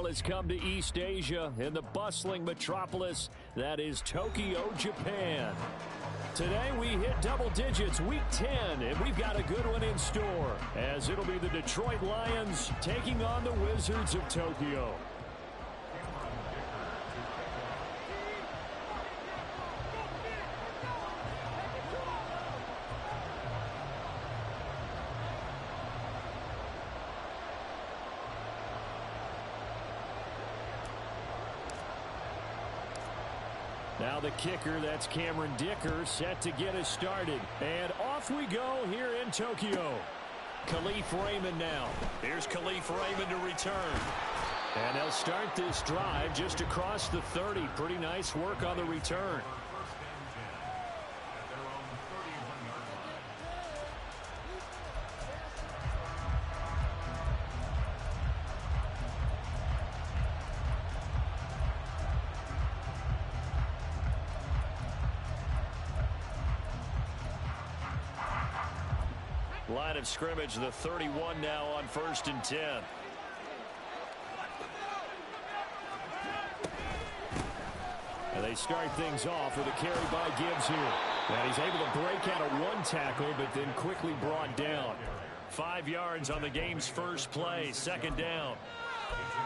has come to East Asia in the bustling metropolis that is Tokyo, Japan. Today we hit double digits, week 10, and we've got a good one in store, as it'll be the Detroit Lions taking on the Wizards of Tokyo. Now the kicker, that's Cameron Dicker, set to get us started. And off we go here in Tokyo. Khalif Raymond now. Here's Khalif Raymond to return. And they'll start this drive just across the 30. Pretty nice work on the return. Line of scrimmage, the 31 now on 1st and 10. And they start things off with a carry by Gibbs here. And he's able to break out of one tackle, but then quickly brought down. 5 yards on the game's first play, 2nd down.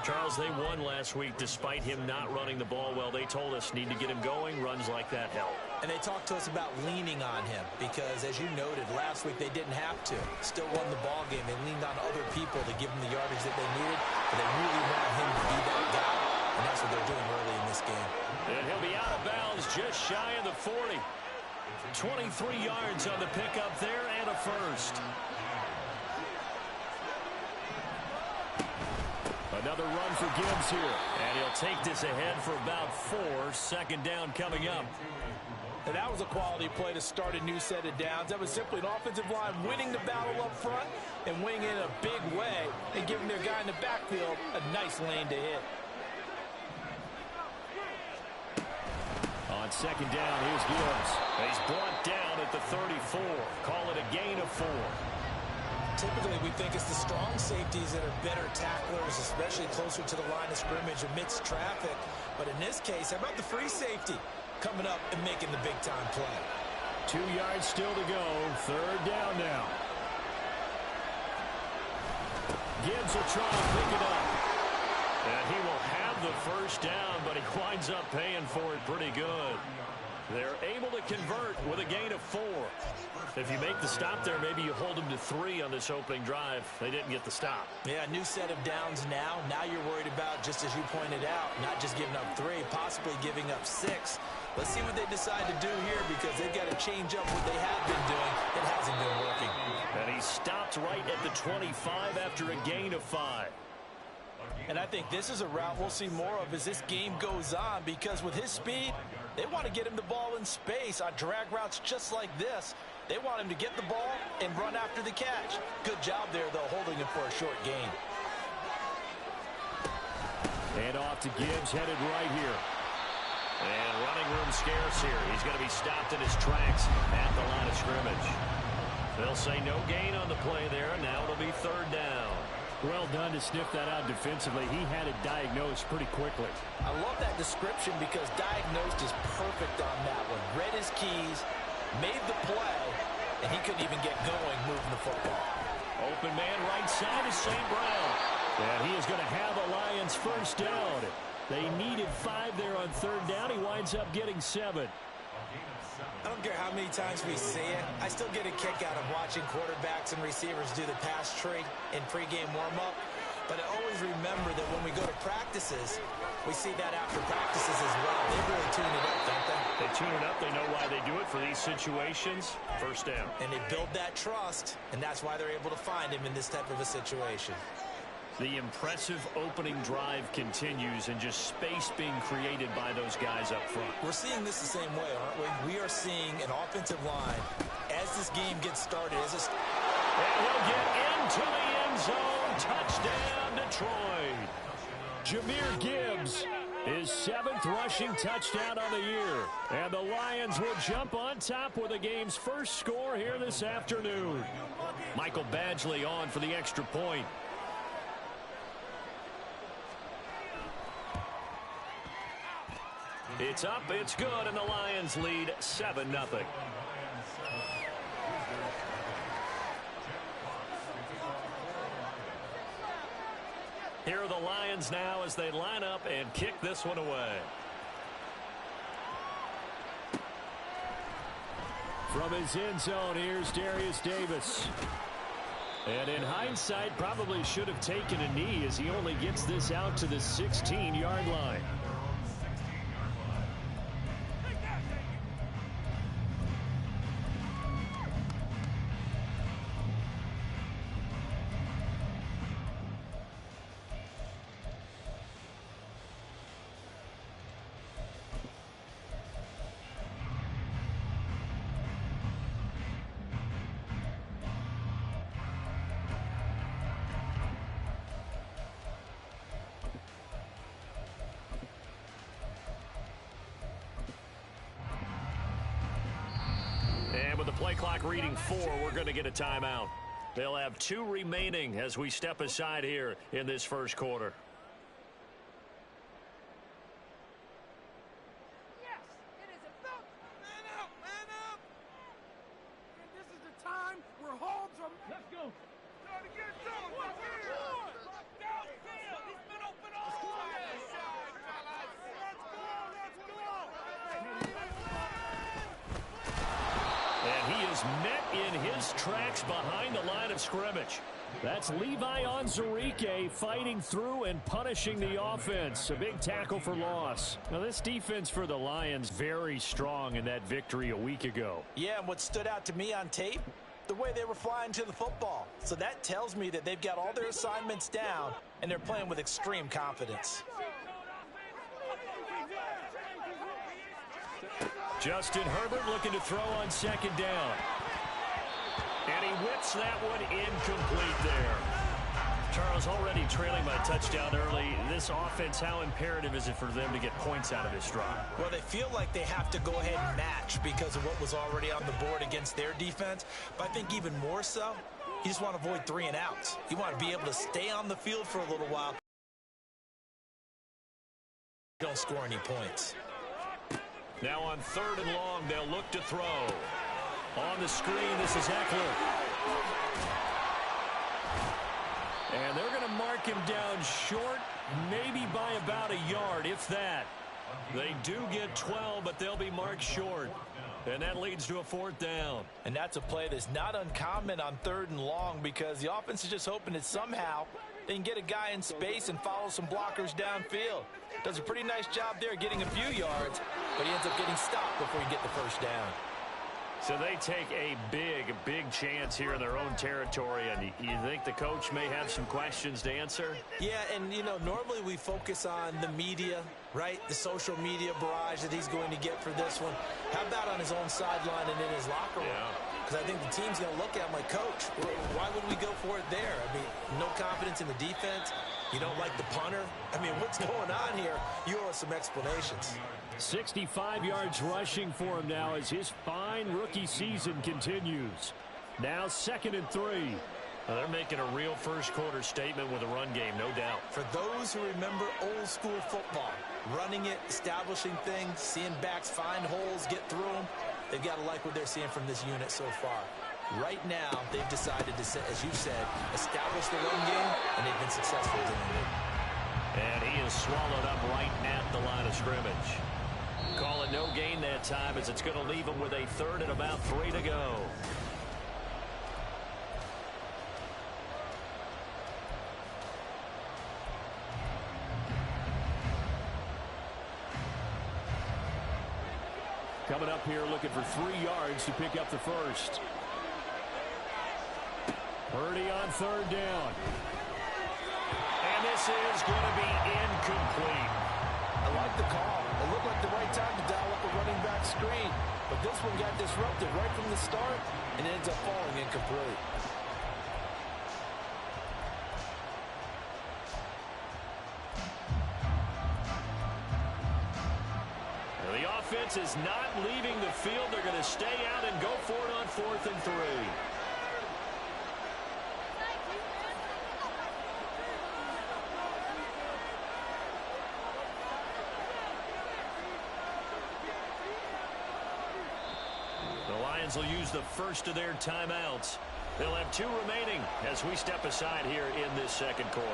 Charles, they won last week despite him not running the ball well. They told us need to get him going. Runs like that help. And they talked to us about leaning on him because, as you noted, last week they didn't have to. Still won the ball game. They leaned on other people to give them the yardage that they needed. But they really want him to be that guy, and that's what they're doing early in this game. And he'll be out of bounds just shy of the 40. 23 yards on the pickup there and a first. Another run for Gibbs here. And he'll take this ahead for about 4. 2nd down coming up. And that was a quality play to start a new set of downs. That was simply an offensive line winning the battle up front and winning in a big way and giving their guy in the backfield a nice lane to hit. On 2nd down, here's Gibbs. He's brought down at the 34. Call it a gain of 4. Typically, we think it's the strong safeties that are better tacklers, especially closer to the line of scrimmage amidst traffic. But in this case, how about the free safety coming up and making the big-time play? 2 yards still to go. 3rd down now. Gibbs will try to pick it up. And he will have the 1st down, but he winds up paying for it pretty good. They're able to convert with a gain of 4. If you make the stop there, maybe you hold them to 3 on this opening drive. They didn't get the stop. Yeah, new set of downs now. Now you're worried about, just as you pointed out, not just giving up 3, possibly giving up 6. Let's see what they decide to do here because they've got to change up what they have been doing. It hasn't been working. And he stopped right at the 25 after a gain of 5. And I think this is a route we'll see more of as this game goes on because with his speed, they want to get him the ball in space on drag routes just like this. They want him to get the ball and run after the catch. Good job there, though, holding him for a short gain. And off to Gibbs, headed right here. And running room scarce here. He's going to be stopped in his tracks at the line of scrimmage. They'll say no gain on the play there. Now it'll be 3rd down. Well done to sniff that out defensively. He had it diagnosed pretty quickly. I love that description because diagnosed is perfect on that one. Read his keys, made the play, and he couldn't even get going moving the football. Open man right side is St. Brown. And he is going to have a Lions 1st down. They needed 5 there on 3rd down. He winds up getting 7. I don't care how many times we see it. I still get a kick out of watching quarterbacks and receivers do the pass tree in pregame warm-up. But I always remember that when we go to practices, we see that after practices as well. They really tune it up, don't they? They tune it up. They know why they do it for these situations. 1st down. And they build that trust, and that's why they're able to find him in this type of a situation. The impressive opening drive continues and just space being created by those guys up front. We're seeing this the same way, aren't we? We are seeing an offensive line as this game gets started. And he'll get into the end zone. Touchdown, Detroit. Jahmyr Gibbs, his 7th rushing touchdown on the year. And the Lions will jump on top with the game's first score here this afternoon. Michael Badgley on for the extra point. It's up, it's good, and the Lions lead 7-0. Here are the Lions now as they line up and kick this one away. From his end zone, here's Darius Davis. And in hindsight, probably should have taken a knee as he only gets this out to the 16-yard line. With the play clock reading 4, we're going to get a timeout. They'll have 2 remaining as we step aside here in this first quarter. Yes, it is about man up, man up. And this is the time where holds are. Let's go. Trying to get it done. What's here? Downfield. He's been open all side. Let's go. And he is met in his tracks behind the line of scrimmage. That's Levi Onwuzurike fighting through and punishing the offense. A big tackle for loss. Now, this defense for the Lions very strong in that victory a week ago. Yeah, and what stood out to me on tape, the way they were flying to the football. So that tells me that they've got all their assignments down, and they're playing with extreme confidence. Justin Herbert looking to throw on second down. And he whips that one incomplete there. Charles, already trailing by a touchdown early. This offense, how imperative is it for them to get points out of this drive? Well, they feel like they have to go ahead and match because of what was already on the board against their defense. But I think even more so, you just want to avoid 3 and outs. You want to be able to stay on the field for a little while. Don't score any points. Now on 3rd and long, they'll look to throw. On the screen, this is Eckler. And they're going to mark him down short, maybe by about a yard, if that. They do get 12, but they'll be marked short. And that leads to a 4th down. And that's a play that's not uncommon on 3rd and long because the offense is just hoping that somehow they can get a guy in space and follow some blockers downfield. Does a pretty nice job there getting a few yards, but he ends up getting stopped before he get the 1st down. So they take a big chance here in their own territory, and you think the coach may have some questions to answer? Yeah, and, you know, normally we focus on the media, right? The social media barrage that he's going to get for this one. How about on his own sideline and in his locker room? Because I think the team's going to look at him like, Coach, why would we go for it there? I mean, no confidence in the defense. You don't like the punter? I mean, what's going on here? You owe us some explanations. 65 yards rushing for him now as his fine rookie season continues. Now 2nd and 3. Well, they're making a real first quarter statement with a run game, no doubt. For those who remember old school football, running it, establishing things, seeing backs find holes, get through them, they've got to like what they're seeing from this unit so far. Right now, they've decided to, as you said, establish the run game, and they've been successful doing it. And he is swallowed up right at the line of scrimmage. Call it no gain that time as it's going to leave him with a 3rd and about 3 to go. Coming up here looking for 3 yards to pick up the 1st. Purdy on 3rd down. And this is going to be incomplete. I like the call. It looked like the right time to dial up a running back screen. But this one got disrupted right from the start and ends up falling incomplete. The offense is not leaving the field. They're going to stay out and go for it on 4th and 3. Cardinals will use the first of their timeouts. They'll have 2 remaining as we step aside here in this second quarter.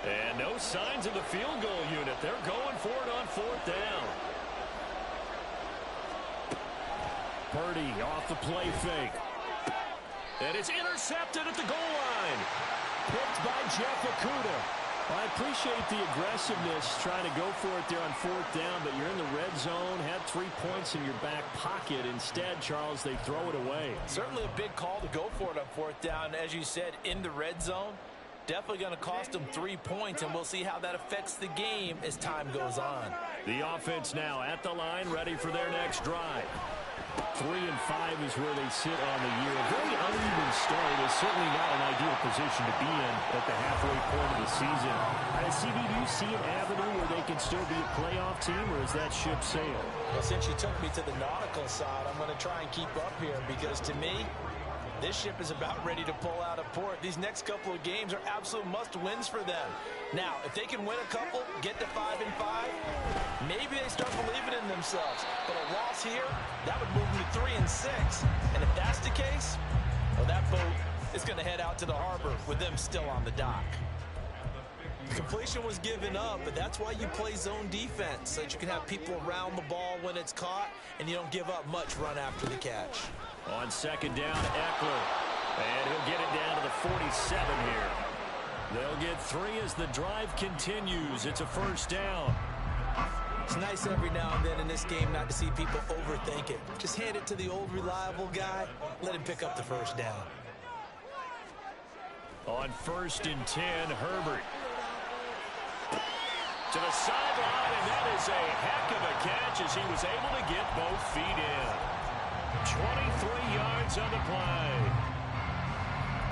And no signs of the field goal unit. They're going for it on 4th down. Purdy off the play fake. And it's intercepted at the goal line. Picked by Jeff Okudah. Well, I appreciate the aggressiveness trying to go for it there on 4th down, but you're in the red zone, had 3 points in your back pocket. Instead, Charles, they throw it away. Certainly a big call to go for it on 4th down. As you said, in the red zone. Definitely going to cost them 3 points, and we'll see how that affects the game as time goes on. The offense now at the line, ready for their next drive. 3-5 is where they sit on the year. A very uneven start. Is certainly not an ideal position to be in at the halfway point of the season. CB, do you see an avenue where they can still be a playoff team, or is that ship sailed? Well, since you took me to the nautical side, I'm going to try and keep up here because, to me, this ship is about ready to pull out of port. These next couple of games are absolute must-wins for them. Now, if they can win a couple, get to 5-5, maybe they start believing in themselves. But a loss here, that would move them to 3-6. And if that's the case, well, that boat is going to head out to the harbor with them still on the dock. The completion was given up, but that's why you play zone defense, so that you can have people around the ball when it's caught, and you don't give up much run after the catch. On 2nd down, Eckler. And he'll get it down to the 47 here. They'll get 3 as the drive continues. It's a 1st down. It's nice every now and then in this game not to see people overthink it. Just hand it to the old reliable guy. Let him pick up the 1st down. On 1st and 10, Herbert. To the sideline, and that is a heck of a catch as he was able to get both feet in. 23 yards on the play.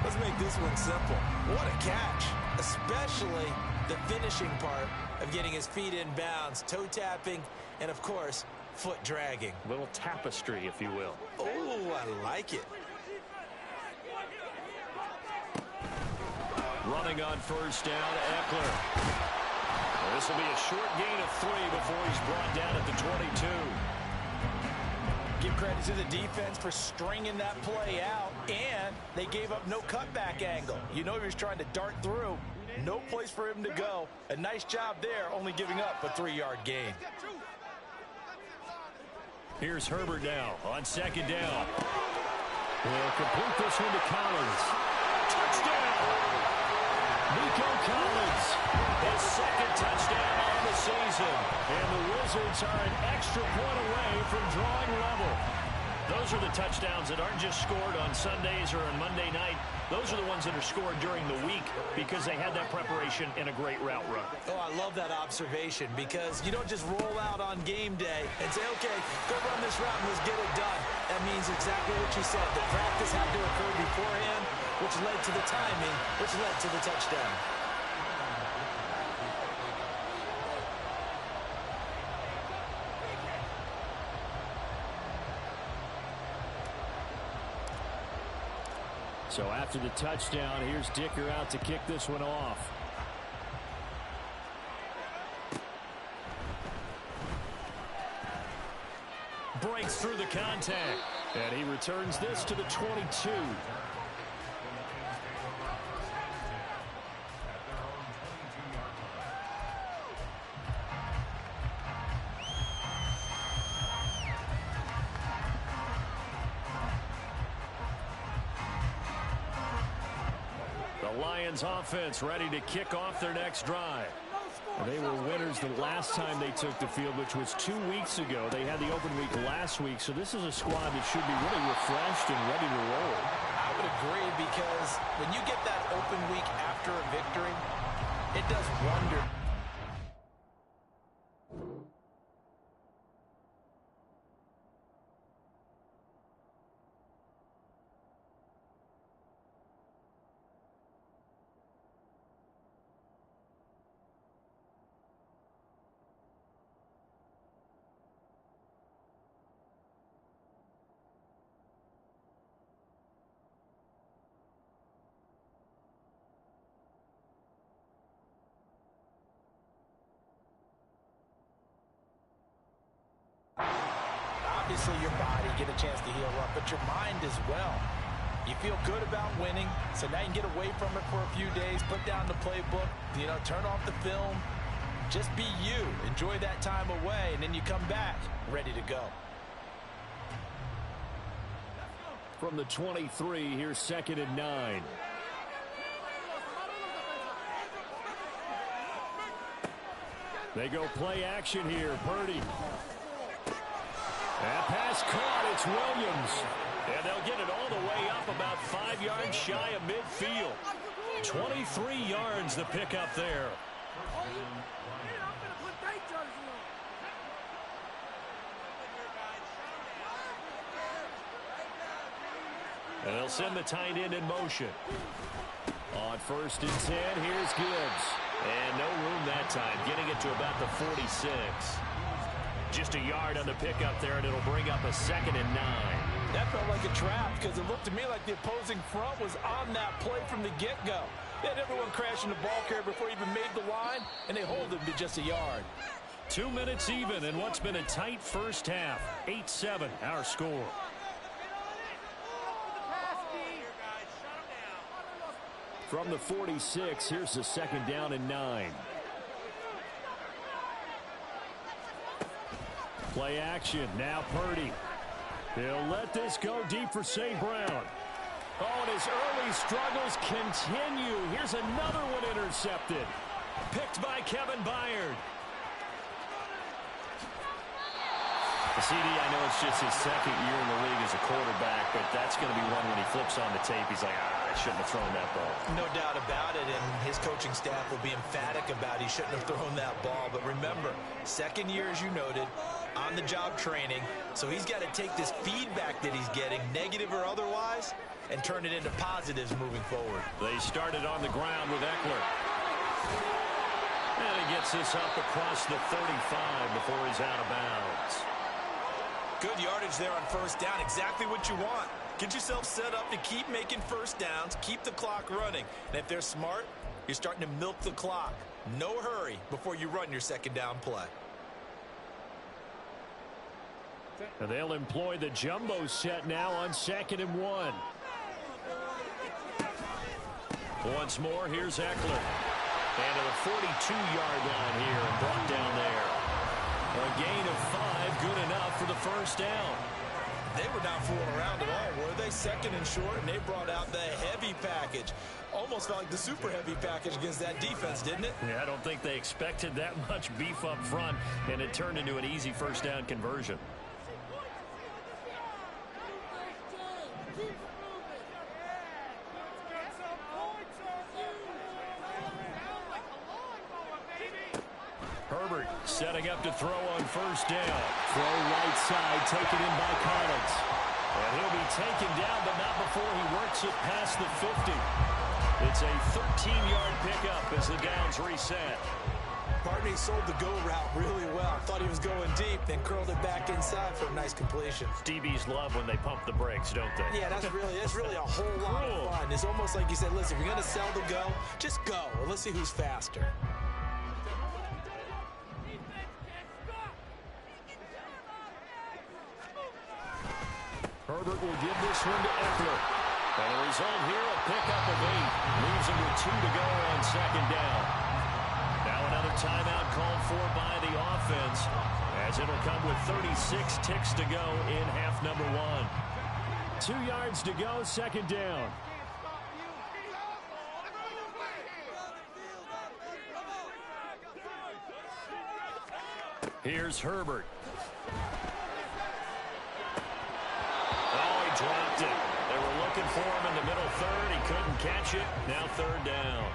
Let's make this one simple. What a catch, especially the finishing part of getting his feet in bounds, toe tapping, and of course, foot dragging. Little tapestry, if you will. Oh, I like it. Running on 1st down, Eckler. Well, this will be a short gain of 3 before he's brought down at the 22. Give credit to the defense for stringing that play out, and they gave up no cutback angle. You know he was trying to dart through. No place for him to go. A nice job there, only giving up a 3-yard gain. Here's Herbert now on 2nd down. He'll complete this one to Collins. Touchdown! Nico Collins, his 2nd touchdown on the season. And the Wizards are an extra point away from drawing level. Those are the touchdowns that aren't just scored on Sundays or on Monday night. Those are the ones that are scored during the week because they had that preparation and a great route run. Oh, I love that observation because you don't just roll out on game day and say, okay, go run this route and let's get it done. That means exactly what you said. The practice had to occur beforehand, which led to the timing, which led to the touchdown. So after the touchdown, here's Dicker out to kick this one off. Breaks through the contact. And he returns this to the 22. Lions offense ready to kick off their next drive. They were winners the last time they took the field, which was 2 weeks ago. They had the open week last week, so this is a squad that should be really refreshed and ready to roll. I would agree because when you get that open week after a victory, it does wonder. obviously your body, get a chance to heal up, but your mind as well. You feel good about winning, so now you can get away from it for a few days, put down the playbook, turn off the film. Just be you. Enjoy that time away, and then you come back ready to go. From the 23, here's 2nd and 9. They go play action here. Purdy. That pass caught. It's Williams. And they'll get it all the way up about 5 yards shy of midfield. 23 yards the pickup there. And they'll send the tight end in motion. On 1st and 10, here's Gibbs. And no room that time, getting it to about the 46. Just a yard on the pickup there, and it'll bring up a 2nd and 9. That felt like a trap because it looked to me like the opposing front was on that play from the get-go. They had everyone crashing the ball carrier before he even made the line, and they hold him to just a yard. 2 minutes even in what's been a tight first half. 8-7, our score. From the 46, here's the 2nd down and 9. Play action, now Purdy. He'll let this go deep for St. Brown. Oh, and his early struggles continue. Here's another one intercepted. Picked by Kevin Byard. CD, I know it's just his 2nd year in the league as a quarterback, but that's going to be one when he flips on the tape. He's like, I shouldn't have thrown that ball. No doubt about it, and his coaching staff will be emphatic about he shouldn't have thrown that ball. But remember, 2nd year, as you noted, on-the-job training, so he's got to take this feedback that he's getting, negative or otherwise, and turn it into positives moving forward. They started on the ground with Eckler. And he gets this up across the 35 before he's out of bounds. Good yardage there on 1st down. Exactly what you want. Get yourself set up to keep making 1st downs, keep the clock running. And if they're smart, you're starting to milk the clock. No hurry before you run your 2nd down play. And they'll employ the jumbo set now on 2nd and 1. Once more, here's Eckler. And to the 42-yard line here and brought down there. A gain of 5, good enough for the 1st down. They were not fooling around at all, were they? 2nd and short, and they brought out the heavy package. Almost felt like the super heavy package against that defense, didn't it? Yeah, I don't think they expected that much beef up front, and it turned into an easy 1st down conversion. Herbert setting up to throw on 1st down. Throw right side, taken in by Collins. And he'll be taken down, but not before he works it past the 50. It's a 13-yard pickup as the downs reset. Pardney sold the go route really well. Thought he was going deep, then curled it back inside for a nice completion. DBs love when they pump the brakes, don't they? Yeah, that's really a whole lot of fun. It's almost like you said, listen, if you're going to sell the go, just go. And let's see who's faster. Herbert will give this one to Eckler. And the result here, a pickup of 8. Leaves him with 2 to go on 2nd down. Now another timeout called for by the offense, as it'll come with 36 ticks to go in half number 1. 2 yards to go, 2nd down. Here's Herbert. Dropped it. They were looking for him in the middle 3rd. He couldn't catch it. Now 3rd down.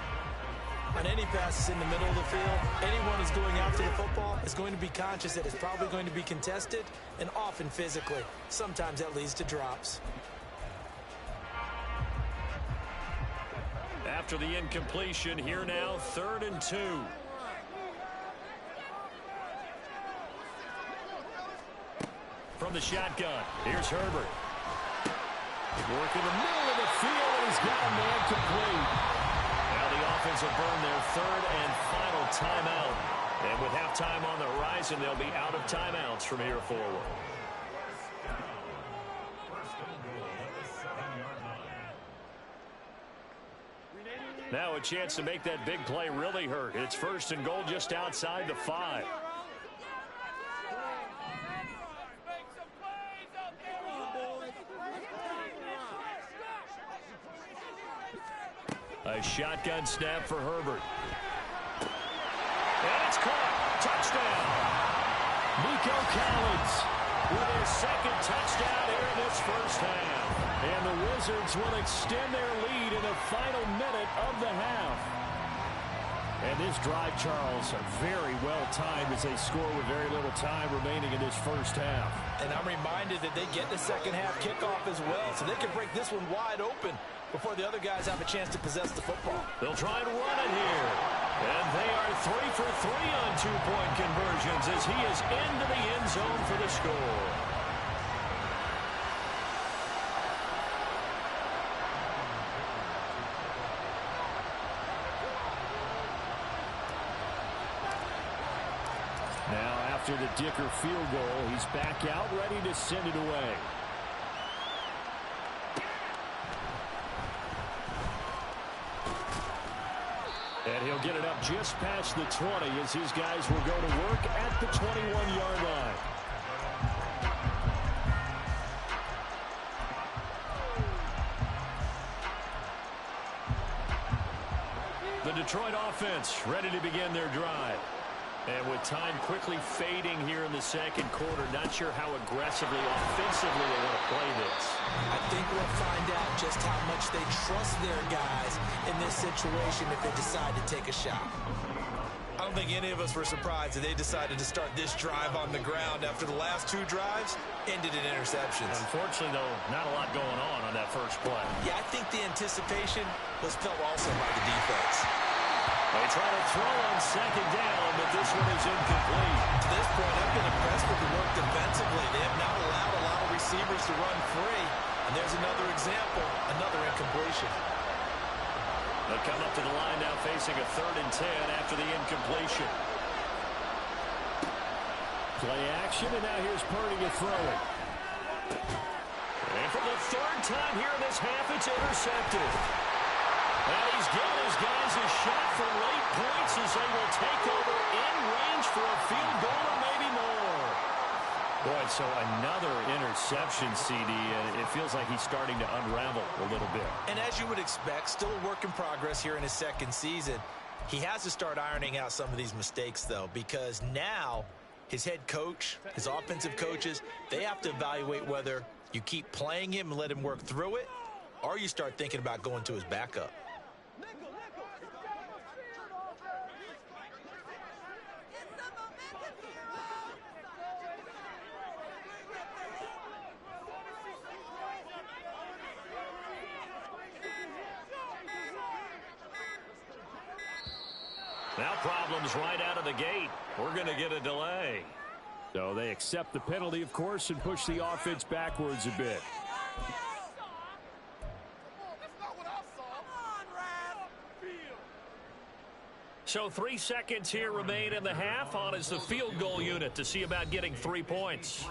On any passes in the middle of the field, anyone who's going after the football is going to be conscious that it's probably going to be contested, and often physically. Sometimes that leads to drops. After the incompletion, here now, 3rd and 2. From the shotgun, here's Herbert. Work in the middle of the field, and he's got a man complete. Now the offense will burn their 3rd and final timeout. And with halftime on the horizon, they'll be out of timeouts from here forward. Now a chance to make that big play really hurt. It's 1st and goal just outside the 5. A shotgun snap for Herbert. And it's caught. Touchdown. Nico Collins with his 2nd touchdown here in this first half. And the Wizards will extend their lead in the final minute of the half. And this drive, Charles, very well timed as they score with very little time remaining in this first half. And I'm reminded that they get the second half kickoff as well, so they can break this one wide open before the other guys have a chance to possess the football. They'll try and run it here. And they are 3 for 3 on 2-point conversions as he is into the end zone for the score. Now after the Dicker field goal, he's back out ready to send it away. And he'll get it up just past the 20 as his guys will go to work at the 21-yard line. The Detroit offense ready to begin their drive. And with time quickly fading here in the second quarter, not sure how aggressively, offensively they want to play this. I think we'll find out just how much they trust their guys in this situation if they decide to take a shot. I don't think any of us were surprised that they decided to start this drive on the ground after the last 2 drives ended in interceptions. Unfortunately, though, not a lot going on that first play. Yeah, I think the anticipation was felt also by the defense. They try to throw on 2nd down, but this one is incomplete. To this point, I've been impressed with the work defensively. They have not allowed a lot of receivers to run free. And there's another example, another incompletion. They come up to the line now facing a 3rd and 10 after the incompletion. Play action, and now here's Purdy to throw it. And for the 3rd time here in this half, it's intercepted. And he's given his guys a shot for late points as they will take over in range for a field goal or maybe more. Boy, so another interception, CD, and it feels like he's starting to unravel a little bit. And as you would expect, still a work in progress here in his 2nd season. He has to start ironing out some of these mistakes, though, because now his head coach, his offensive coaches, they have to evaluate whether you keep playing him and let him work through it, or you start thinking about going to his backup. Now problems right out of the gate. We're going to get a delay. So they accept the penalty, of course, and push the offense backwards a bit. So 3 seconds here remain in the half. On is the field goal unit to see about getting 3 points.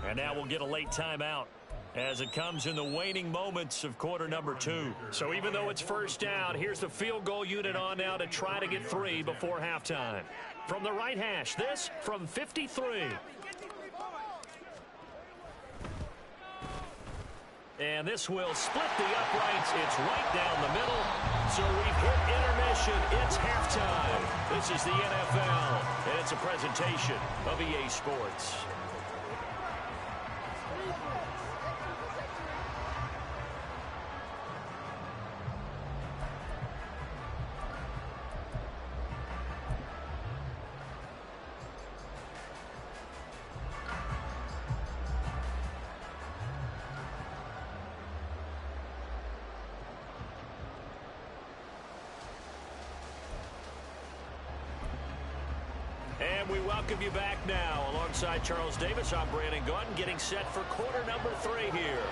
And now we'll get a late timeout as it comes in the waning moments of quarter number 2. So even though it's 1st down, here's the field goal unit on now to try to get 3 before halftime. From the right hash, this from 53. And this will split the uprights. It's right down the middle. So we've hit intermission. It's halftime. This is the NFL, and it's a presentation of EA Sports. And we welcome you back now. Alongside Charles Davis, I'm Brandon Gunn, getting set for quarter number 3 here.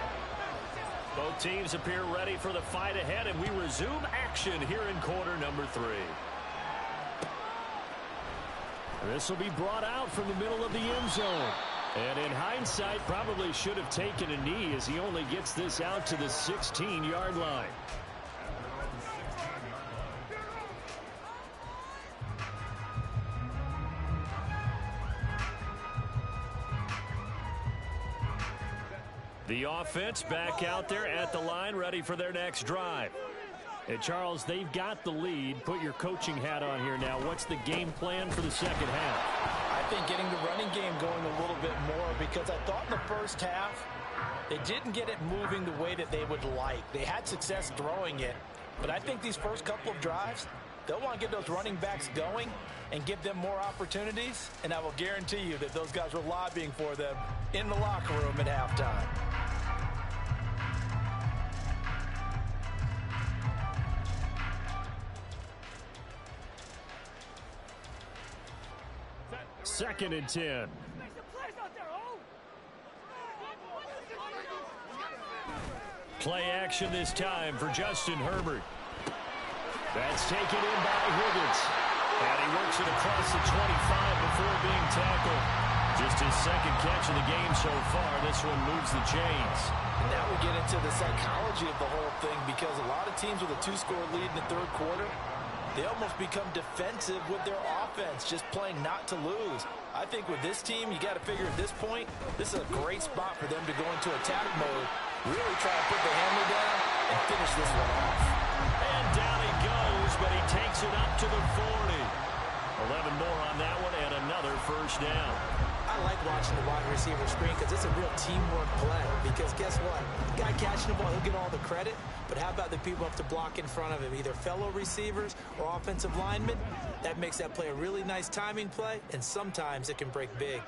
Both teams appear ready for the fight ahead, and we resume action here in quarter number 3. This will be brought out from the middle of the end zone. And in hindsight, probably should have taken a knee as he only gets this out to the 16-yard line. The offense back out there at the line, ready for their next drive. And Charles, they've got the lead. Put your coaching hat on here now. What's the game plan for the second half? I think getting the running game going a little bit more, because I thought in the first half they didn't get it moving the way that they would like. They had success throwing it, but I think these first couple of drives, they'll want to get those running backs going and give them more opportunities, and I will guarantee you that those guys were lobbying for them in the locker room at halftime. Second and 10. Play action this time for Justin Herbert. That's taken in by Higgins. And he works it across the 25 before being tackled. Just his second catch of the game so far. This one moves the chains. And now we get into the psychology of the whole thing, because a lot of teams with a 2-score lead in the third quarter, they almost become defensive with their offense, just playing not to lose. I think with this team, you got to figure at this point, this is a great spot for them to go into attack mode, really try to put the hammer down and finish this one off. And down he goes, but he takes it up to the 40. 11 more on that one and another first down. I like watching the wide receiver screen because it's a real teamwork play. Because guess what? The guy catching the ball, he'll get all the credit. But how about the people up to block in front of him, either fellow receivers or offensive linemen? That makes that play a really nice timing play, and sometimes it can break big.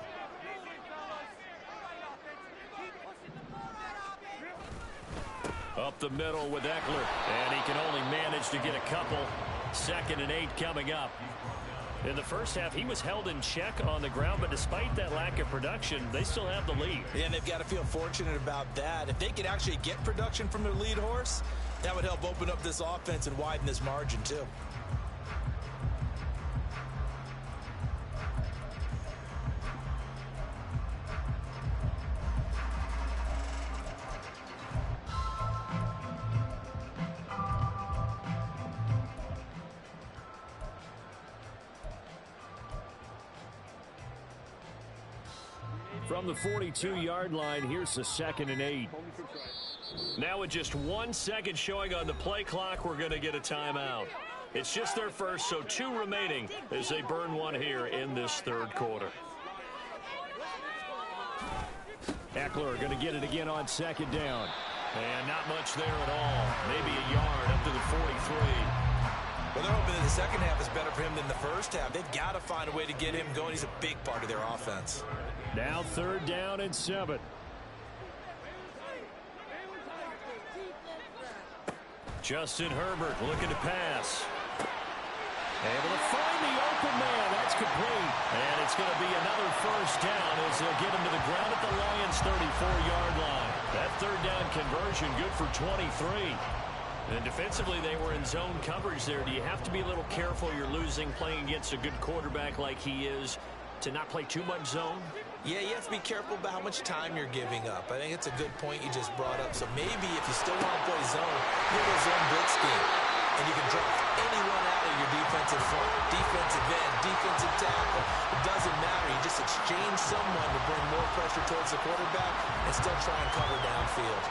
Up the middle with Eckler, and he can only manage to get a couple. 2nd and 8 coming up. In the first half, he was held in check on the ground, but despite that lack of production, they still have the lead. Yeah, and they've got to feel fortunate about that. If they could actually get production from their lead horse, that would help open up this offense and widen this margin too. From the 42-yard line, here's the 2nd and 8. Now with just 1 second showing on the play clock, we're going to get a timeout. It's just their first, so 2 remaining as they burn one here in this third quarter. Eckler going to get it again on 2nd down. And not much there at all. Maybe a yard up to the 43. Well, they're hoping that the second half is better for him than the first half. They've got to find a way to get him going. He's a big part of their offense. Now 3rd down and 7. Justin Herbert looking to pass. Able to find the open man. That's complete. And it's going to be another first down as they'll get him to the ground at the Lions' 34-yard line. That 3rd down conversion good for 23. And defensively, they were in zone coverage there. Do you have to be a little careful? You're losing playing against a good quarterback like he is to not play too much zone? Yeah, you have to be careful about how much time you're giving up. I think it's a good point you just brought up. So maybe if you still want to play zone, you have a zone blitz scheme. And you can drop anyone out of your defensive front, defensive end, defensive tackle. It doesn't matter. You just exchange someone to bring more pressure towards the quarterback and still try and cover downfield.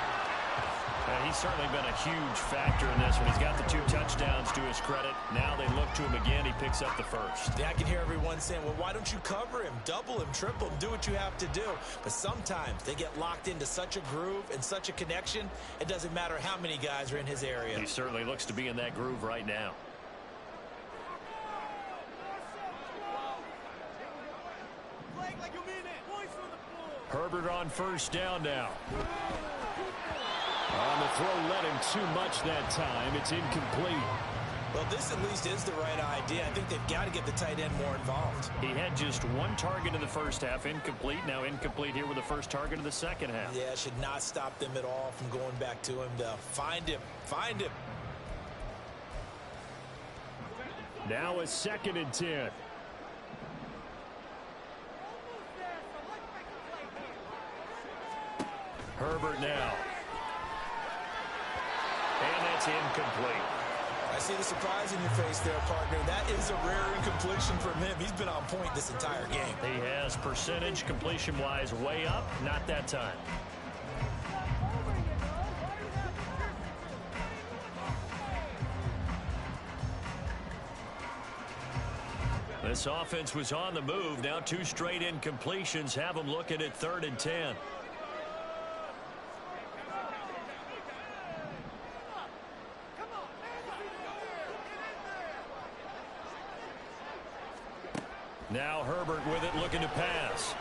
He's certainly been a huge factor in this one. He's got the 2 touchdowns to his credit. Now they look to him again. He picks up the first. Yeah, I can hear everyone saying, well, why don't you cover him, double him, triple him, do what you have to do. But sometimes they get locked into such a groove and such a connection, it doesn't matter how many guys are in his area. He certainly looks to be in that groove right now. Herbert on first down now. On the throw, led him too much that time. It's incomplete. Well, this at least is the right idea. I think they've got to get the tight end more involved. He had just 1 target in the first half, incomplete. Now incomplete here with the first target of the second half. Yeah, it should not stop them at all from going back to him to find him. Find him. Now a 2nd and 10. Herbert now. And that's incomplete. I see the surprise in your face there, partner. That is a rare incompletion from him. He's been on point this entire game. He has percentage completion-wise way up. Not that time. This offense was on the move. Now 2 straight incompletions have them looking at 3rd and 10. Now Herbert with it, looking to pass.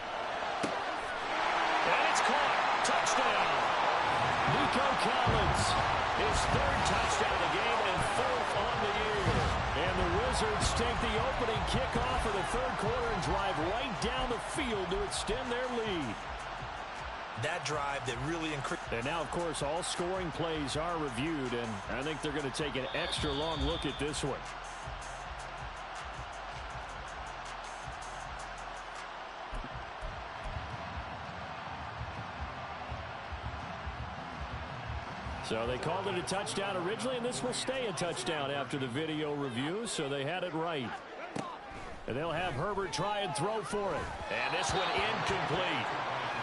And it's caught. Touchdown. Nico Collins, his 3rd touchdown of the game and 4th on the year. And the Wizards take the opening kickoff of the 3rd quarter and drive right down the field to extend their lead. That drive that really increased. And now, of course, all scoring plays are reviewed, and I think they're going to take an extra long look at this one. So they called it a touchdown originally, and this will stay a touchdown after the video review, so they had it right. And they'll have Herbert try and throw for it. And this one incomplete.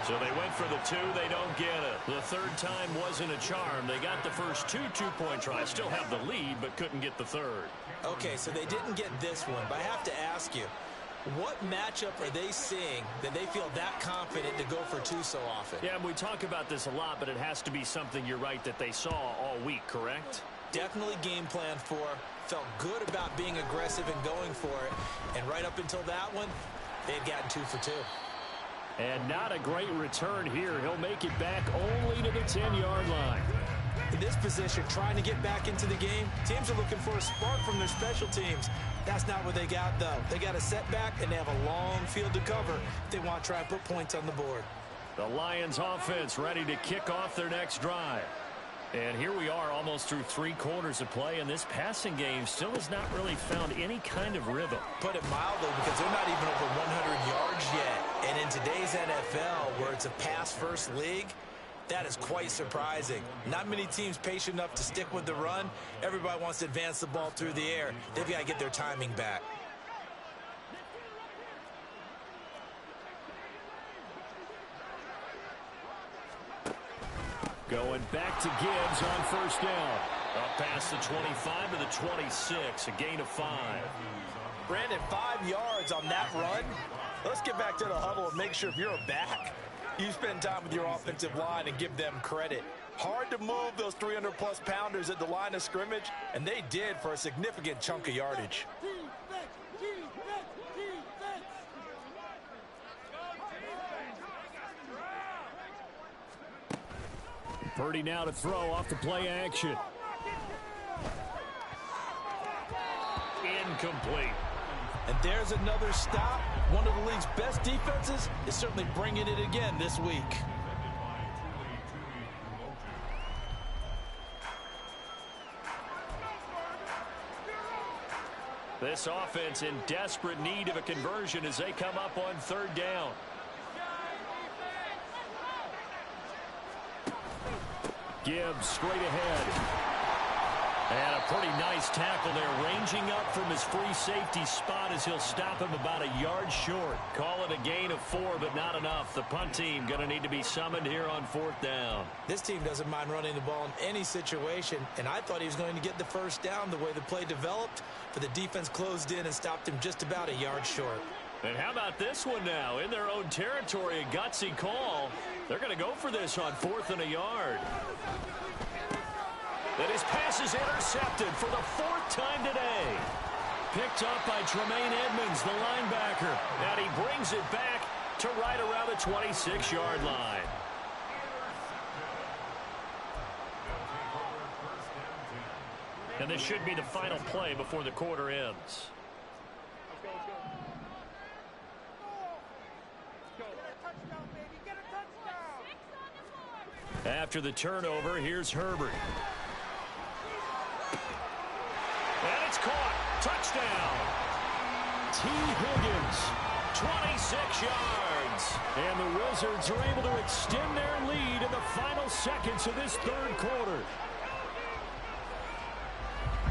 So they went for the 2. They don't get it. The 3rd time wasn't a charm. They got the first 2 two-point tries, still have the lead, but couldn't get the 3rd. Okay, so they didn't get this one, but I have to ask you, what matchup are they seeing that they feel that confident to go for 2 so often? Yeah, we talk about this a lot, but it has to be something, you're right, that they saw all week, correct? Definitely game plan for, felt good about being aggressive and going for it, and right up until that one, they had gotten 2 for 2. And not a great return here. He'll make it back only to the 10-yard line. In this position, trying to get back into the game, teams are looking for a spark from their special teams. That's not what they got, though. They got a setback, and they have a long field to cover if they want to try and put points on the board. The Lions offense ready to kick off their next drive. And here we are almost through 3 quarters of play, and this passing game still has not really found any kind of rhythm. Put it mildly, because they're not even over 100 yards yet. And in today's NFL, where it's a pass-first league, that is quite surprising. Not many teams patient enough to stick with the run. Everybody wants to advance the ball through the air. They've got to get their timing back. Going back to Gibbs on 1st down. Up past the 25 to the 26, a gain of 5. Brandon, 5 yards on that run. Let's get back to the huddle and make sure if you're a back, you spend time with your offensive line and give them credit. Hard to move those 300-plus pounders at the line of scrimmage, and they did for a significant chunk of yardage. Purdy now to throw off the play action. Incomplete. And there's another stop. One of the league's best defenses is certainly bringing it again this week. This offense in desperate need of a conversion as they come up on 3rd down. Gibbs straight ahead. And a pretty nice tackle there, ranging up from his free safety spot as he'll stop him about a yard short. Call it a gain of 4, but not enough. The punt team going to need to be summoned here on 4th down. This team doesn't mind running the ball in any situation, and I thought he was going to get the 1st down the way the play developed, but the defense closed in and stopped him just about a yard short. And how about this one now? In their own territory, a gutsy call. They're going to go for this on 4th and a yard. And his pass is intercepted for the 4th time today. Picked up by Tremaine Edmonds, the linebacker. And he brings it back to right around the 26-yard line. And this should be the final play before the quarter ends. After the turnover, here's Herbert. And it's caught. Touchdown. T. Higgins, 26 yards. And the Wizards are able to extend their lead in the final seconds of this 3rd quarter.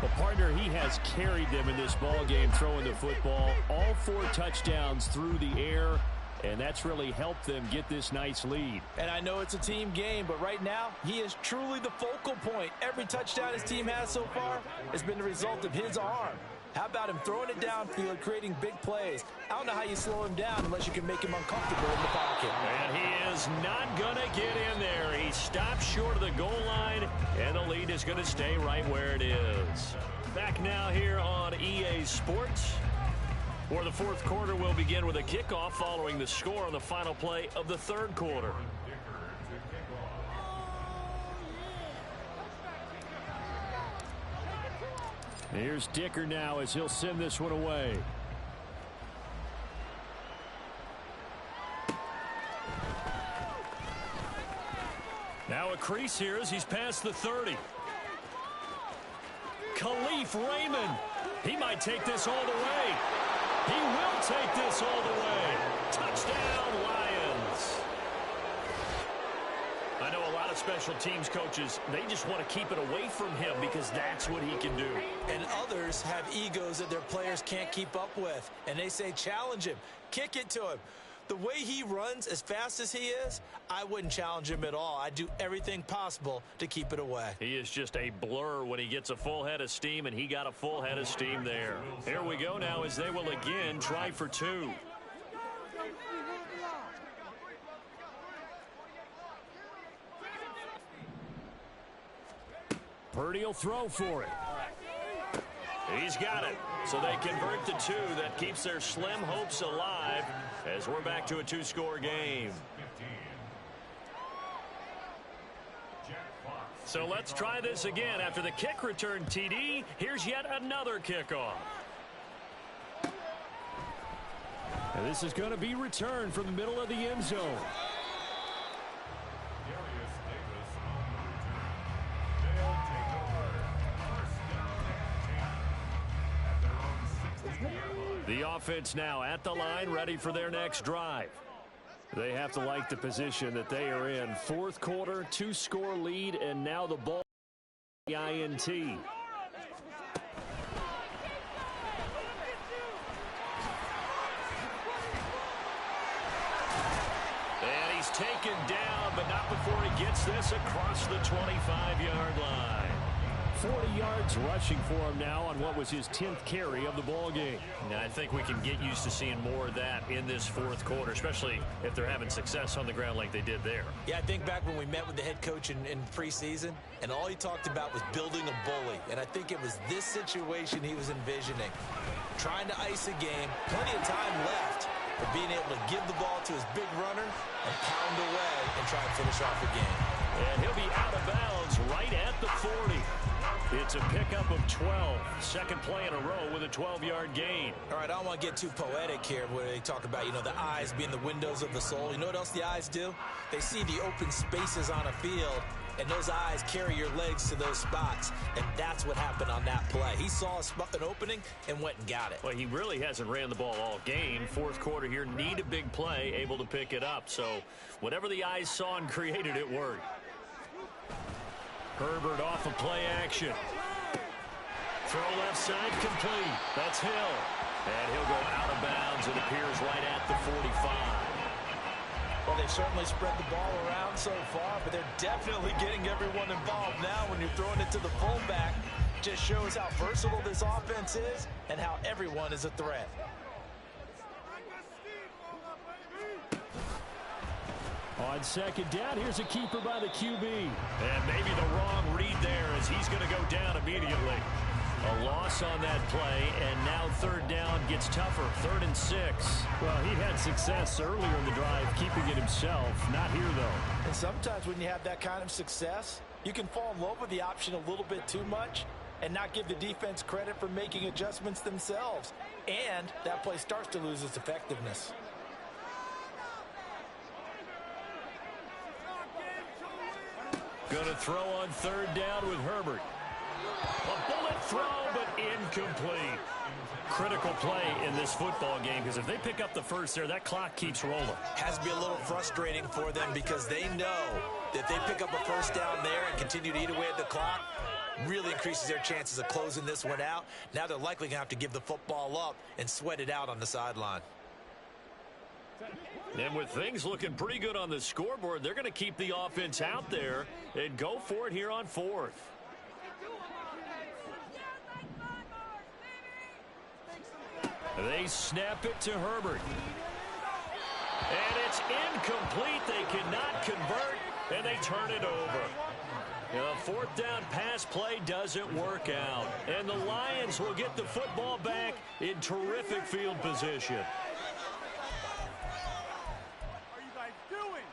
Well, partner, he has carried them in this ball game throwing the football. All 4 touchdowns through the air. And that's really helped them get this nice lead. And I know it's a team game, but right now, he is truly the focal point. Every touchdown his team has so far has been the result of his arm. How about him throwing it downfield, creating big plays? I don't know how you slow him down unless you can make him uncomfortable in the pocket. And he is not going to get in there. He stops short of the goal line, and the lead is going to stay right where it is. Back now here on EA Sports, where the fourth quarter will begin with a kickoff following the score on the final play of the third quarter. Here's Dicker now as he'll send this one away. Now a crease here as he's past the 30. Khalif Raymond. He might take this all the way. He will take this all the way. Touchdown, Lions. I know a lot of special teams coaches, they just want to keep it away from him because that's what he can do. And others have egos that their players can't keep up with. And they say, challenge him. Kick it to him. The way he runs as fast as he is, I wouldn't challenge him at all. I'd do everything possible to keep it away. He is just a blur when he gets a full head of steam, and he got a full head of steam there. Here we go now as they will again try for two. Purdy will throw for it. He's got it. So they convert the two. That keeps their slim hopes alive as we're back to a two-score game. So let's try this again. After the kick return TD, here's yet another kickoff. And this is going to be returned from the middle of the end zone. The offense now at the line, ready for their next drive. They have to like the position that they are in. Fourth quarter, two-score lead, and now the ball the INT. And he's taken down, but not before he gets this across the 25-yard line. 40 yards rushing for him now on what was his 10th carry of the ball game. Now, I think we can get used to seeing more of that in this fourth quarter, especially if they're having success on the ground like they did there. Yeah, I think back when we met with the head coach in preseason, and all he talked about was building a bully. And I think it was this situation he was envisioning. Trying to ice a game, plenty of time left, but being able to give the ball to his big runner and pound away and try and finish off the game. And he'll be out of bounds right at the 40. It's a pickup of 12. Second play in a row with a 12-yard gain. All right, I don't want to get too poetic here where they talk about, the eyes being the windows of the soul. You know what else the eyes do? They see the open spaces on a field, and those eyes carry your legs to those spots, and that's what happened on that play. He saw an opening and went and got it. Well, he really hasn't ran the ball all game. Fourth quarter here, need a big play, able to pick it up. So whatever the eyes saw and created, it worked. Herbert off of play action. Throw left side complete. That's Hill. And he'll go out of bounds. It appears right at the 45. Well, they've certainly spread the ball around so far, but they're definitely getting everyone involved now when you're throwing it to the fullback. Just shows how versatile this offense is and how everyone is a threat. On second down, here's a keeper by the QB. And maybe the wrong read there as he's going to go down immediately. A loss on that play, and now third down gets tougher. 3rd and 6. Well, he had success earlier in the drive, keeping it himself. Not here, though. And sometimes when you have that kind of success, you can fall in love with the option a little bit too much and not give the defense credit for making adjustments themselves. And that play starts to lose its effectiveness. Going to throw on third down with Herbert. A bullet throw, but incomplete. Critical play in this football game because if they pick up the first there, that clock keeps rolling. Has to be a little frustrating for them because they know that if they pick up a first down there and continue to eat away at the clock, really increases their chances of closing this one out. Now they're likely going to have to give the football up and sweat it out on the sideline. And with things looking pretty good on the scoreboard, they're going to keep the offense out there and go for it here on 4th. They snap it to Herbert. And it's incomplete. They cannot convert, and they turn it over. The fourth down pass play doesn't work out. And the Lions will get the football back in terrific field position. What are you guys doing?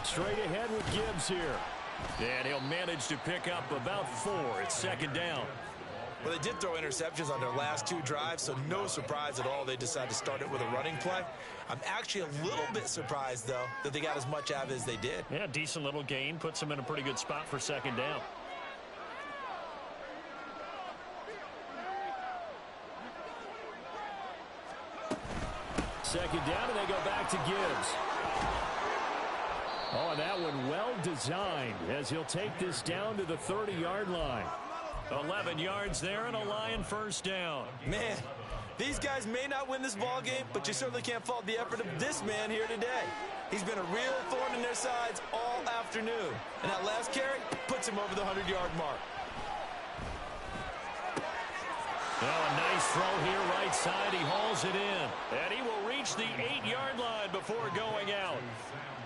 Straight ahead with Gibbs here. And he'll manage to pick up about 4. It's second down. Well, they did throw interceptions on their last 2 drives, so no surprise at all they decided to start it with a running play. I'm actually a little bit surprised, though, that they got as much out of it as they did. Yeah, decent little gain. Puts them in a pretty good spot for second down. Second down, and they go back to Gibbs. Oh, and that one well designed as he'll take this down to the 30-yard line. 11 yards there and a Lion first down. Man, these guys may not win this ball game, but you certainly can't fault the effort of this man here today. He's been a real thorn in their sides all afternoon. And that last carry puts him over the 100-yard mark. Well, a nice throw here right side. He hauls it in. And he will reach the 8-yard line before going out.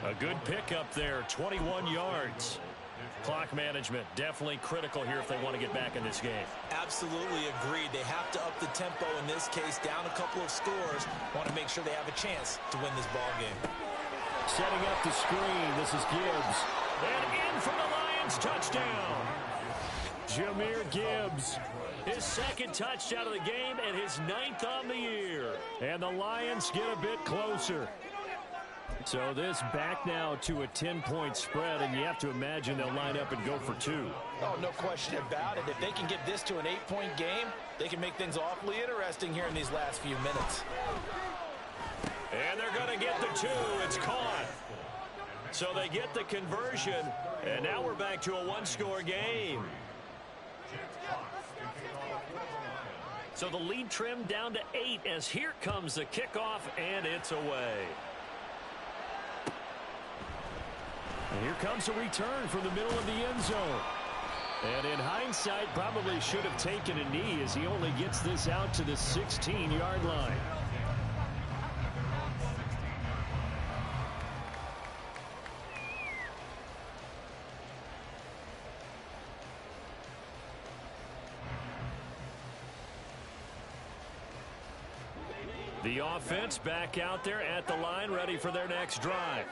A good pickup there, 21 yards. Clock management definitely critical here if they want to get back in this game. Absolutely agreed. They have to up the tempo in this case, down a couple of scores. Want to make sure they have a chance to win this ball game. Setting up the screen. This is Gibbs. And in for the Lions, touchdown. Jahmyr Gibbs. His second touchdown of the game and his 9th on the year. And the Lions get a bit closer. So this back now to a 10-point spread, and you have to imagine they'll line up and go for 2. Oh, no question about it. If they can get this to an 8-point game, they can make things awfully interesting here in these last few minutes. And they're going to get the 2. It's caught. So they get the conversion, and now we're back to a 1-score game. So the lead trimmed down to 8 as here comes the kickoff, and it's away. And here comes a return from the middle of the end zone. And in hindsight, probably should have taken a knee as he only gets this out to the 16-yard line. The offense back out there at the line, ready for their next drive.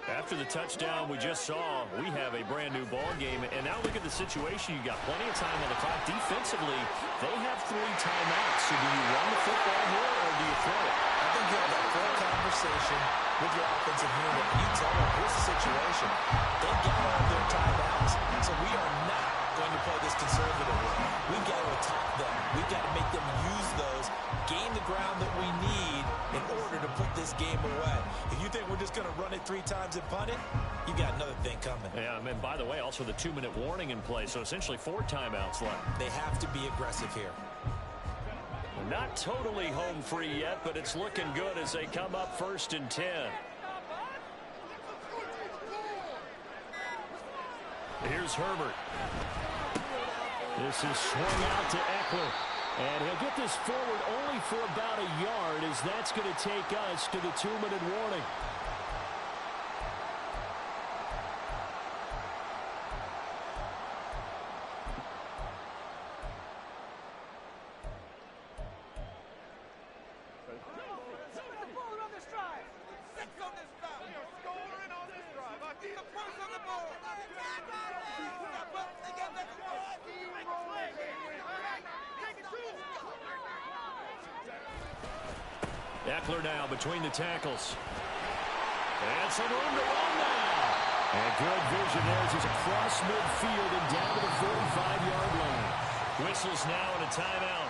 After the touchdown we just saw, we have a brand new ball game. And now look at the situation. You got plenty of time on the clock. Defensively, they have 3 timeouts. So do you run the football here or do you throw it? I think you have that full conversation with your offensive unit. You tell them, here's the situation. They got all their timeouts. So we are not going to play this conservatively. We've got to attack them. We've got to make them use those, gain the ground that we need in order to put this game away. If you think we're just going to run it 3 times and punt it, you got another thing coming. Yeah, and by the way, also the 2-minute warning in play, so essentially 4 timeouts left. They have to be aggressive here. Not totally home free yet, but it's looking good as they come up 1st and 10. Here's Herbert. This is swung out to Eckler. And he'll get this forward only for about a yard, as that's going to take us to the 2-minute warning. Eckler now between the tackles. And some room to run now. And good vision there as he's across midfield and down to the 45-yard line. Whistles now and a timeout.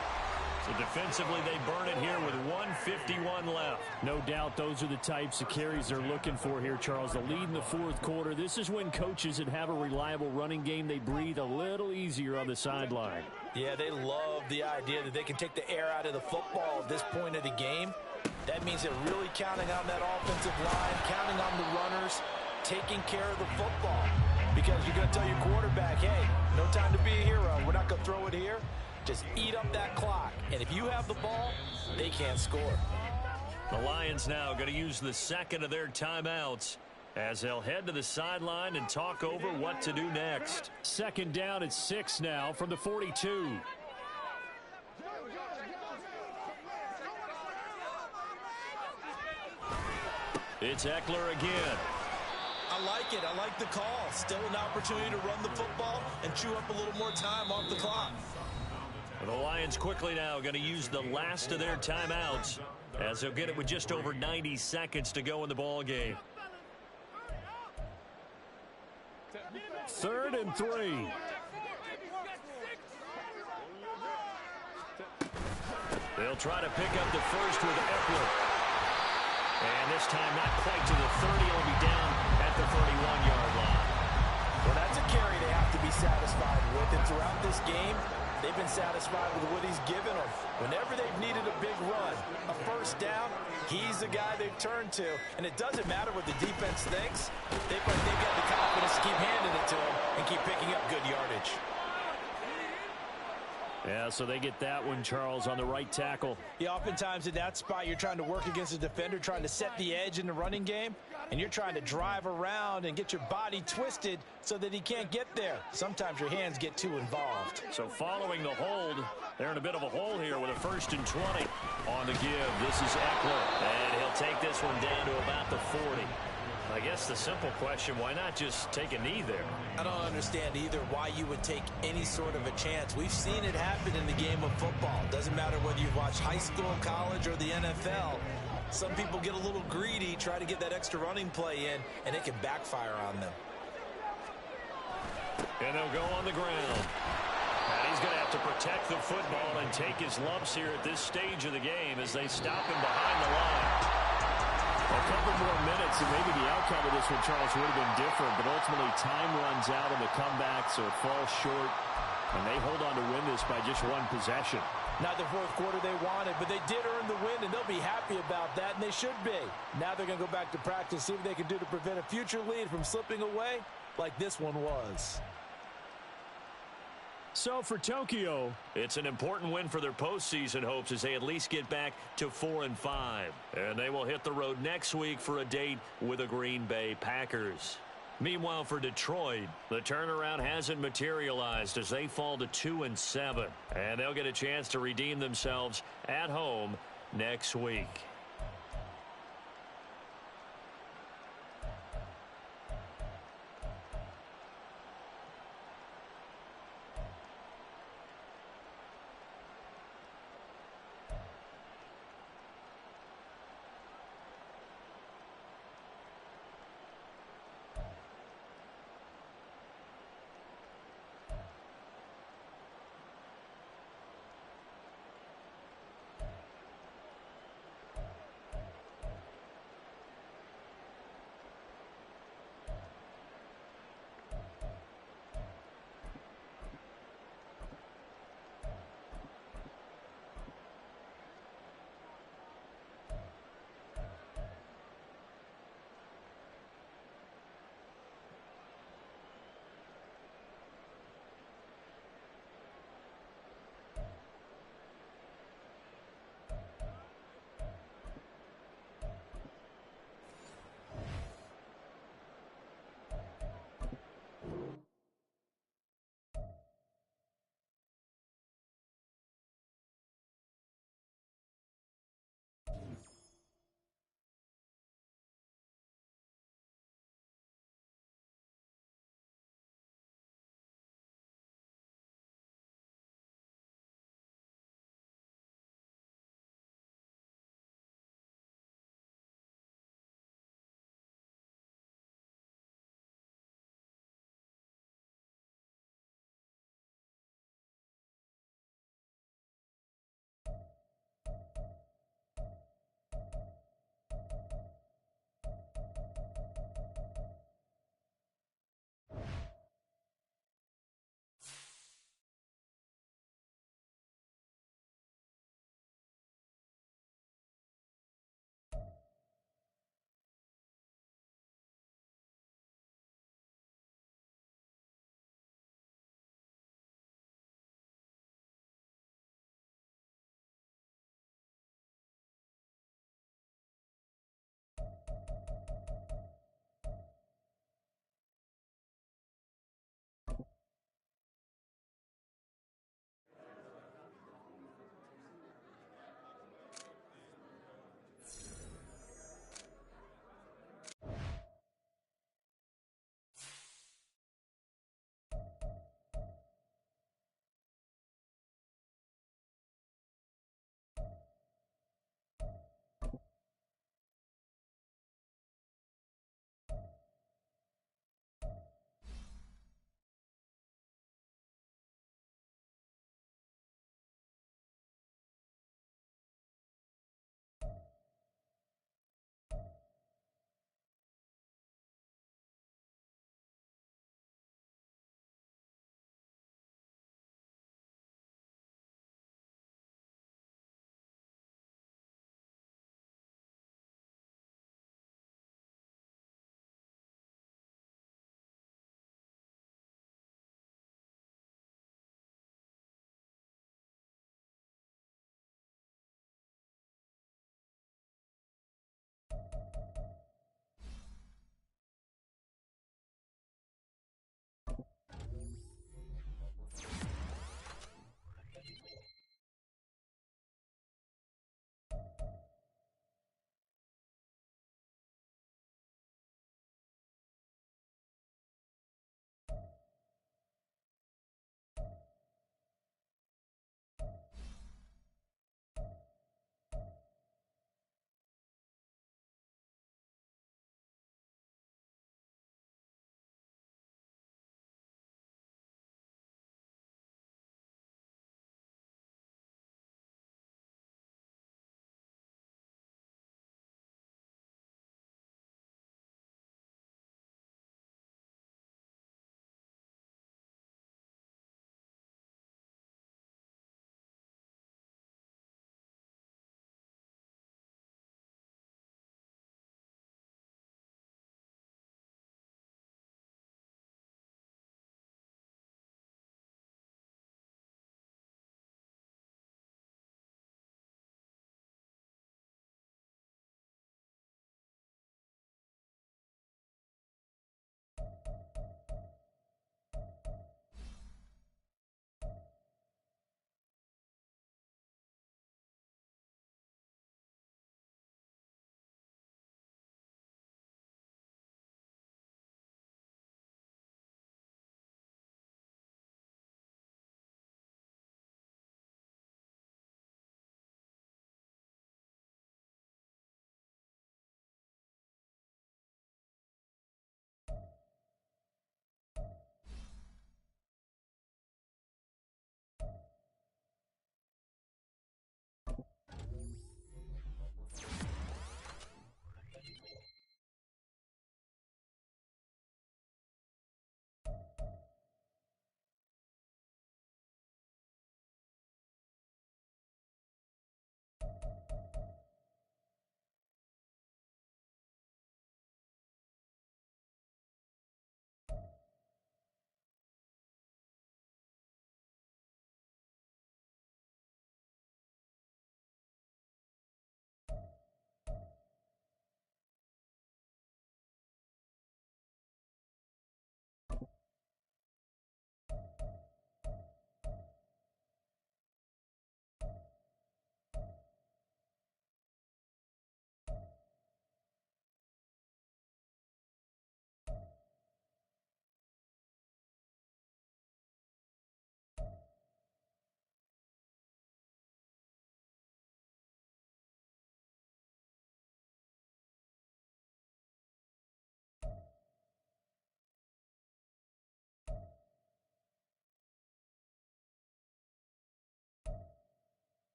So defensively they burn it here with 1:51 left. No doubt those are the types of carries they're looking for here, Charles. The lead in the 4th quarter. This is when coaches that have a reliable running game, they breathe a little easier on the sideline. Yeah, they love the idea that they can take the air out of the football at this point of the game. That means they're really counting on that offensive line, counting on the runners, taking care of the football. Because you're going to tell your quarterback, hey, no time to be a hero. We're not going to throw it here. Just eat up that clock. And if you have the ball, they can't score. The Lions now going to use the second of their timeouts as they'll head to the sideline and talk over what to do next. Second down at 6 now from the 42. It's Eckler again. I like it. I like the call. Still an opportunity to run the football and chew up a little more time off the clock. The Lions quickly now going to use the last of their timeouts as they'll get it with just over 90 seconds to go in the ball game. 3rd and 3. They'll try to pick up the first with Eckler. And this time not quite to the 30. He'll be down at the 31-yard line. Well, that's a carry they have to be satisfied with. And throughout this game, they've been satisfied with what he's given them. Whenever they've needed a big run, a first down, he's the guy they've turned to. And it doesn't matter what the defense thinks. They've got the confidence to keep handing it to him and keep picking up good yardage. Yeah, so they get that one, Charles, on the right tackle. Yeah, oftentimes in that spot, you're trying to work against a defender, trying to set the edge in the running game, and you're trying to drive around and get your body twisted so that he can't get there. Sometimes your hands get too involved. So following the hold, they're in a bit of a hole here with a 1st and 20 on the give. This is Eckler, and he'll take this one down to about the 40. I guess the simple question, why not just take a knee there? I don't understand either why you would take any sort of a chance. We've seen it happen in the game of football. Doesn't matter whether you've watched high school, college, or the NFL. Some people get a little greedy, try to get that extra running play in, and it can backfire on them. And they'll go on the ground. And he's going to have to protect the football and take his lumps here at this stage of the game as they stop him behind the line. A couple more minutes, and maybe the outcome of this one, Charles, would have been different. But ultimately, time runs out on the comeback, so it falls short. And they hold on to win this by just one possession. Not the fourth quarter they wanted, but they did earn the win, and they'll be happy about that, and they should be. Now they're going to go back to practice, see what they can do to prevent a future lead from slipping away like this one was. So for Tokyo, it's an important win for their postseason hopes as they at least get back to 4-5. And they will hit the road next week for a date with the Green Bay Packers. Meanwhile, for Detroit, the turnaround hasn't materialized as they fall to 2-7. And they'll get a chance to redeem themselves at home next week.